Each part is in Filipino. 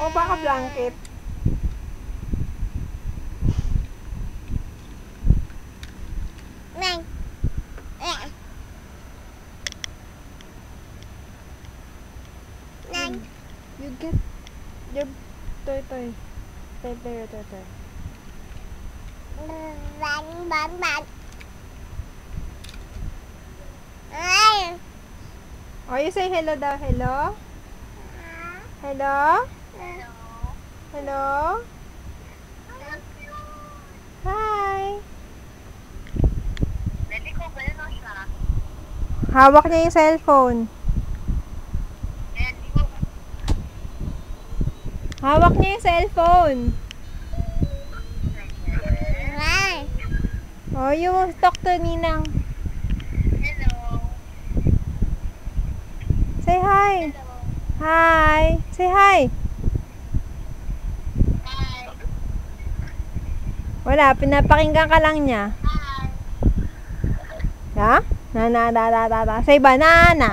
O baka blanket. You get your toy. There. Oh, you say hello daw. Hello? Hello? Hello? Hi! Hawak niya yung cellphone. Hawak niya yung cellphone. Oh, you talk to Ninang. Say hi. Hi. Say hi. Wala, pinapakinggan ka lang niya. Ha? Na. Say banana.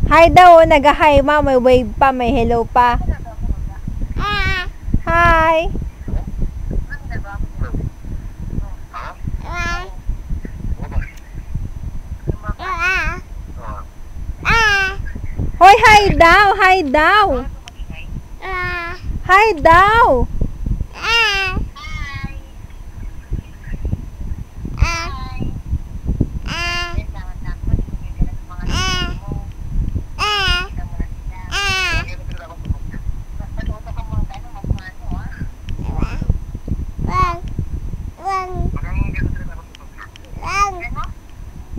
Hi daw, nag-hi ma, may wave pa, may hello pa. Hi. Hoy, hi daw. Hi daw.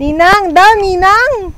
Ninang daw, Ninang.